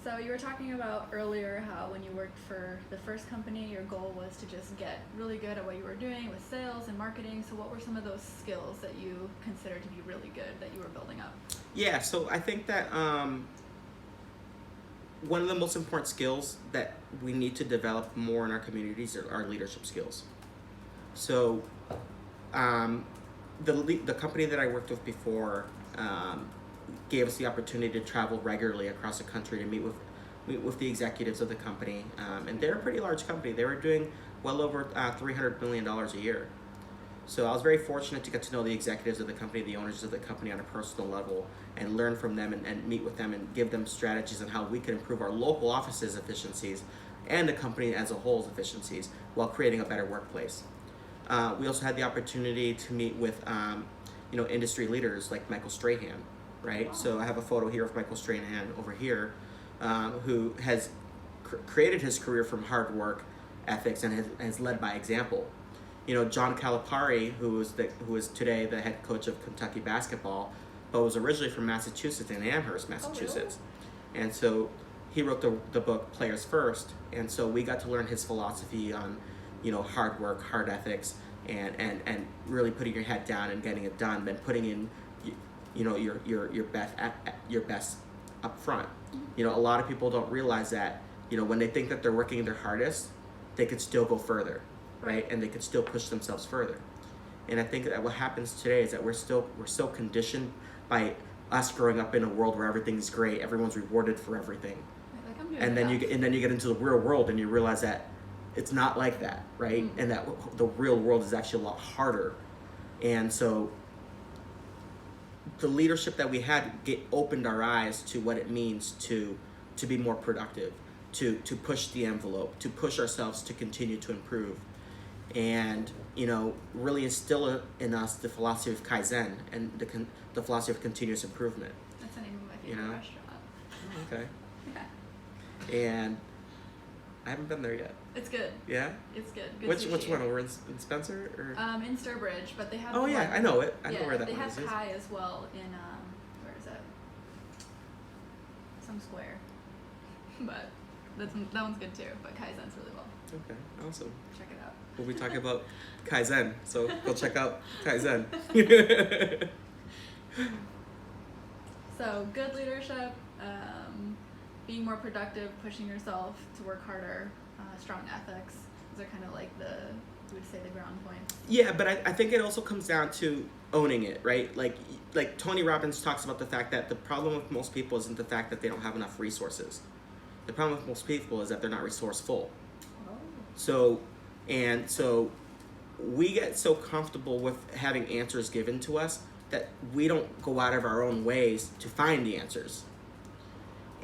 So you were talking about earlier how when you worked for the first company, your goal was to just get really good at what you were doing with sales and marketing. So what were some of those skills that you considered to be really good that you were building up? Yeah, so I think that one of the most important skills that we need to develop more in our communities are our leadership skills. So the company that I worked with before gave us the opportunity to travel regularly across the country to meet with the executives of the company, and they're a pretty large company. They were doing well over $300 million a year. So I was very fortunate to get to know the executives of the company, the owners of the company on a personal level, and learn from them and meet with them and give them strategies on how we can improve our local offices' efficiencies and the company as a whole's efficiencies while creating a better workplace. We also had the opportunity to meet with industry leaders like Michael Strahan, right? Wow. So I have a photo here of Michael Strahan over here, who has created his career from hard work ethics and has led by example. John Calipari, who is today the head coach of Kentucky basketball, but was originally from Massachusetts, in Amherst, Massachusetts. Oh, really? And so he wrote the book Players First, and so we got to learn his philosophy on, hard work, hard ethics, and really putting your head down and getting it done, then putting in, your best up front. A lot of people don't realize that, when they think that they're working their hardest, they could still go further. Right? And they could still push themselves further. And I think that what happens today is that we're so conditioned by us growing up in a world where everything's great, everyone's rewarded for everything. And then you get into the real world and you realize that it's not like that, right? Mm-hmm. And that the real world is actually a lot harder. And so the leadership that we had opened our eyes to what it means to be more productive, to push the envelope, to push ourselves to continue to improve. And really instill in us the philosophy of Kaizen and the philosophy of continuous improvement. That's the name of my favorite restaurant. Okay. Yeah. And I haven't been there yet. It's good. Yeah? It's good. Which one? Over in Spencer? Or? In Sturbridge, but they have... Oh, yeah, I know it. I know where that they one have is. Kai as well in, where is it? Some square. But that one's good too, but Kaizen's really well. Okay, awesome. Check it out. We'll be talking about Kaizen, so go check out Kaizen. So good leadership, being more productive, pushing yourself to work harder, strong ethics. Those are kind of like you would say the ground points. Yeah, but I think it also comes down to owning it, right? Like Tony Robbins talks about the fact that the problem with most people isn't the fact that they don't have enough resources. The problem with most people is that they're not resourceful. Oh. So we get so comfortable with having answers given to us that we don't go out of our own ways to find the answers.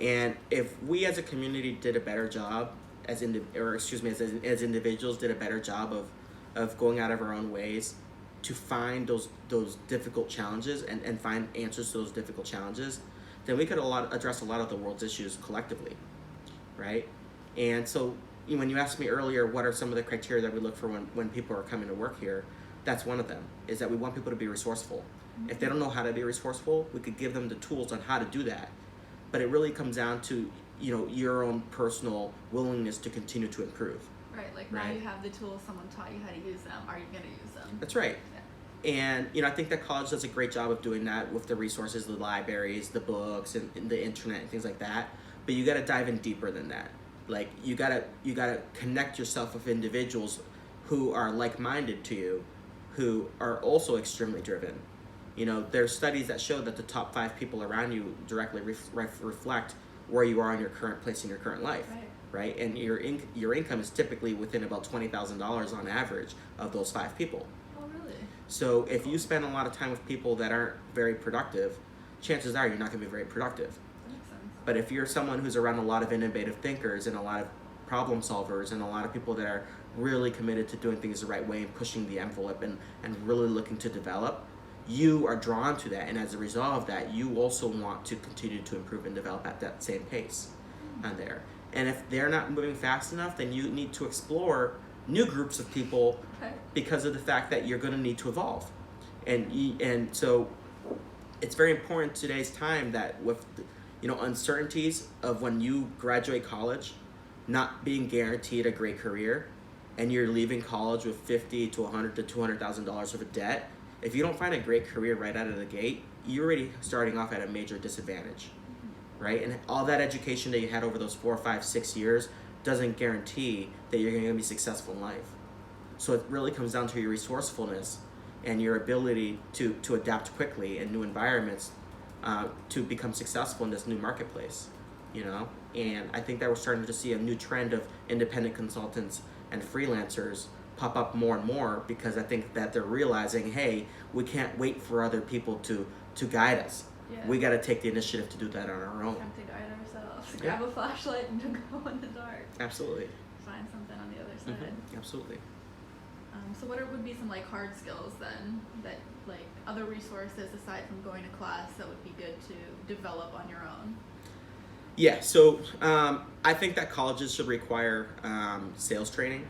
And if we as a community did a better job, as individuals did a better job of going out of our own ways to find those difficult challenges and find answers to those difficult challenges, then we could address a lot of the world's issues collectively, right? And so when you asked me earlier what are some of the criteria that we look for when people are coming to work here, that's one of them, is that we want people to be resourceful. Mm-hmm. If they don't know how to be resourceful, we could give them the tools on how to do that. But it really comes down to your own personal willingness to continue to improve. Right, now you have the tools, someone taught you how to use them. Are you going to use them? That's right. Yeah. And I think that college does a great job of doing that with the resources, the libraries, the books, and the internet and things like that. But you got to dive in deeper than that. Like you gotta connect yourself with individuals who are like-minded to you, who are also extremely driven. There's studies that show that the top 5 people around you directly reflect where you are in your current place in your current life, right? And your income is typically within about $20,000 on average of those 5 people. Oh, really? So if you spend a lot of time with people that aren't very productive, chances are you're not going to be very productive. But if you're someone who's around a lot of innovative thinkers and a lot of problem solvers and a lot of people that are really committed to doing things the right way and pushing the envelope and really looking to develop, you are drawn to that. And as a result of that, you also want to continue to improve and develop at that same pace on there. And if they're not moving fast enough, then you need to explore new groups of people because of the fact that you're going to need to evolve. And so it's very important today's time that with uncertainties of when you graduate college, not being guaranteed a great career, and you're leaving college with $50 to $100 to $200,000 of debt. If you don't find a great career right out of the gate, you're already starting off at a major disadvantage, right? And all that education that you had over those 4, 5, 6 years doesn't guarantee that you're going to be successful in life. So it really comes down to your resourcefulness and your ability to adapt quickly in new environments to become successful in this new marketplace, And I think that we're starting to see a new trend of independent consultants and freelancers pop up more and more, because I think that they're realizing, hey, we can't wait for other people to guide us. Yeah. We got to take the initiative to do that on our own. We have to guide ourselves. Grab a flashlight and to go in the dark. Absolutely. Find something on the other side. Mm-hmm. Absolutely. So what would be some hard skills then that other resources aside from going to class that would be good to develop on your own? Yeah, so I think that colleges should require sales training,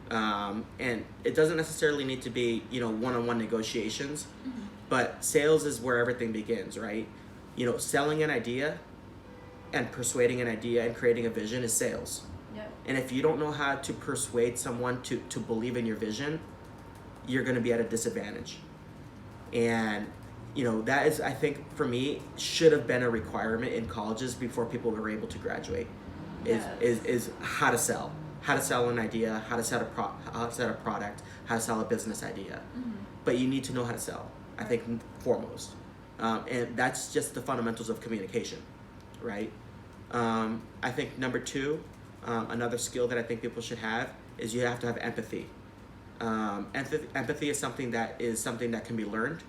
and it doesn't necessarily need to be one-on-one negotiations, but sales is where everything begins, right? Selling an idea and persuading an idea and creating a vision is sales. Yep. And if you don't know how to persuade someone to believe in your vision, you're going to be at a disadvantage. And that is, I think, for me, should have been a requirement in colleges before people were able to graduate. Is how to sell an idea, how to sell a product, how to sell a business idea. Mm-hmm. But you need to know how to sell, I think, foremost. And that's just the fundamentals of communication, right? I think number 2, another skill that I think people should have is you have to have empathy. Empathy is something that can be learned.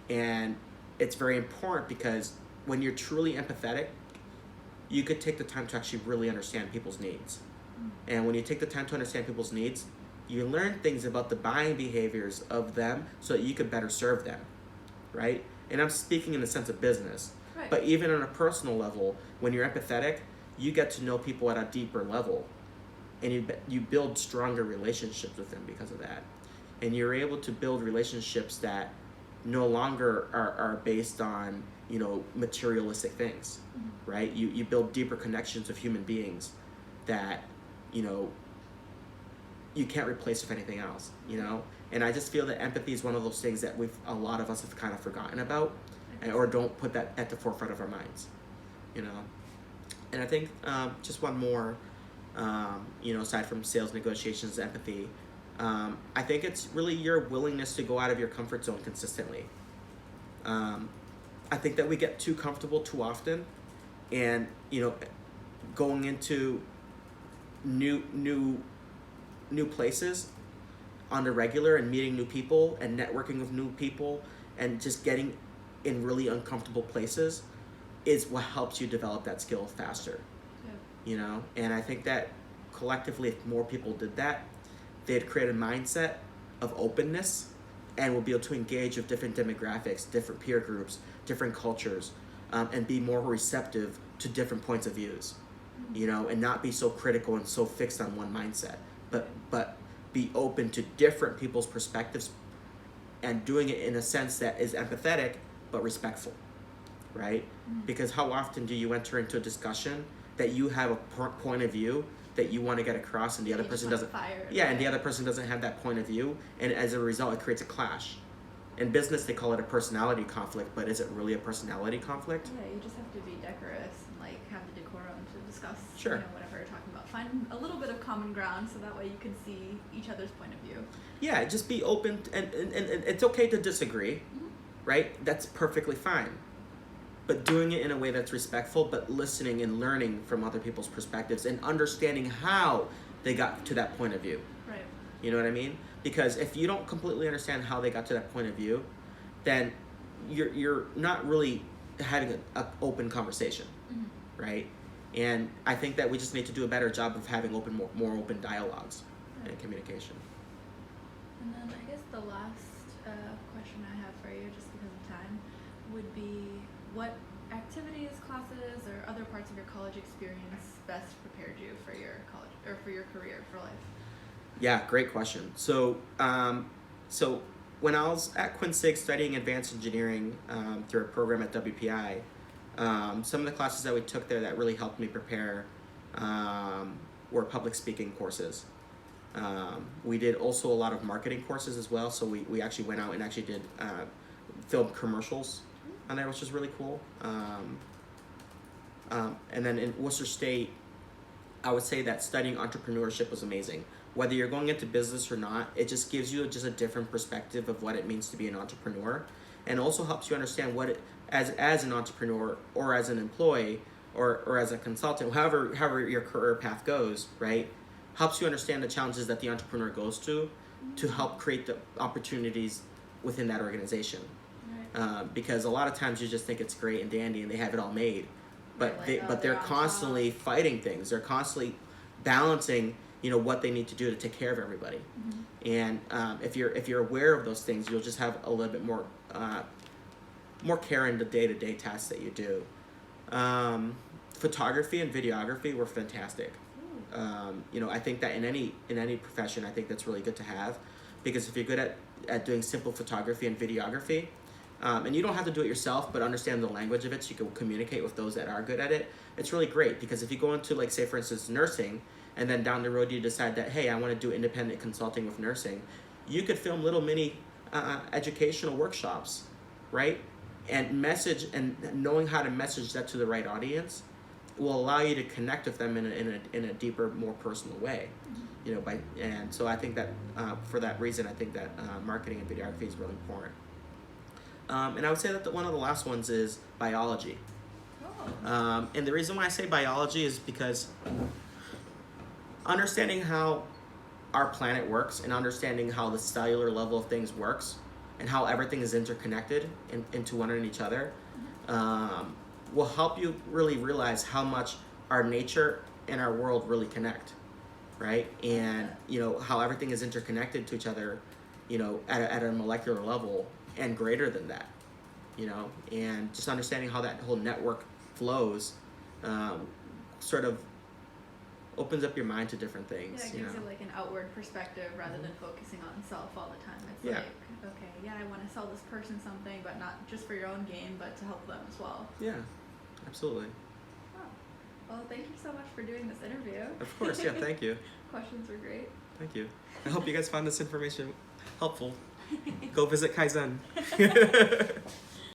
And it's very important because when you're truly empathetic, you could take the time to actually really understand people's needs. And when you take the time to understand people's needs, you learn things about the buying behaviors of them so that you could better serve them, right? And I'm speaking in the sense of business. Right. But even on a personal level, when you're empathetic, you get to know people at a deeper level. And you build stronger relationships with them because of that. And you're able to build relationships that no longer are based on, materialistic things, right? You build deeper connections with human beings that, you can't replace with anything else, And I just feel that empathy is one of those things that a lot of us have kind of forgotten about, or don't put that at the forefront of our minds, And I think just one more, aside from sales negotiations, empathy, I think it's really your willingness to go out of your comfort zone consistently. I think that we get too comfortable too often, and going into new places on the regular and meeting new people and networking with new people and just getting in really uncomfortable places is what helps you develop that skill faster. Yeah. And I think that collectively, if more people did that, they'd create a mindset of openness and will be able to engage with different demographics, different peer groups, different cultures, and be more receptive to different points of views, and not be so critical and so fixed on one mindset, but be open to different people's perspectives and doing it in a sense that is empathetic but respectful, right? Because how often do you enter into a discussion that you have a point of view that you want to get across and the other person doesn't, and the other person doesn't have that point of view, and as a result it creates a clash. In business they call it a personality conflict, but is it really a personality conflict? Yeah, you just have to be decorous and have the decorum to discuss whatever you're talking about. Find a little bit of common ground so that way you can see each other's point of view. Yeah, just be open, and it's okay to disagree, right? That's perfectly fine. But doing it in a way that's respectful, but listening and learning from other people's perspectives and understanding how they got to that point of view. Right. You know what I mean? Because if you don't completely understand how they got to that point of view, then you're not really having an open conversation, right? And I think that we just need to do a better job of having more open dialogues and communication. And then I guess the last question I have for you, just because of time, would be what activities, classes, or other parts of your college experience best prepared you for your college or for your career, for life? Yeah, great question. So when I was at Quincy studying advanced engineering through a program at WPI, some of the classes that we took there that really helped me prepare were public speaking courses. We did also a lot of marketing courses as well, so we actually went out and actually did filmed commercials on there, which was really cool. And then in Worcester State, I would say that studying entrepreneurship was amazing. Whether you're going into business or not, it just gives you just a different perspective of what it means to be an entrepreneur, and also helps you understand what it, as an entrepreneur or as an employee or as a consultant, however your career path goes, right? Helps you understand the challenges that the entrepreneur goes to help create the opportunities within that organization. Right. Because a lot of times you just think it's great and dandy and they have it all made, but they're constantly fighting things. They're constantly balancing, what they need to do to take care of everybody. And if you're aware of those things, you'll just have a little bit more care in the day-to-day tasks that you do. Photography and videography were fantastic. I think that in any profession, I think that's really good to have, because if you're good at doing simple photography and videography, and you don't have to do it yourself, but understand the language of it so you can communicate with those that are good at it, it's really great. Because if you go into, like, say for instance, nursing, and then down the road you decide that, hey, I want to do independent consulting with nursing, you could film little mini educational workshops, right? And knowing how to message that to the right audience will allow you to connect with them in a deeper, more personal way. So I think that for that reason, I think that marketing and videography is really important. And I would say that one of the last ones is biology. And the reason why I say biology is because understanding how our planet works and understanding how the cellular level of things works and how everything is interconnected into one and each other will help you really realize how much our nature and our world really connect, right? And how everything is interconnected to each other, at a molecular level and greater than that, and just understanding how that whole network flows sort of opens up your mind to different things. Yeah, it gives you like an outward perspective rather than focusing on self all the time. It's like, okay, yeah, I want to sell this person something, but not just for your own gain, but to help them as well. Yeah, absolutely. Wow. Well, thank you so much for doing this interview. Of course, yeah, thank you. Questions were great. Thank you. I hope you guys found this information helpful. Go visit Kaizen.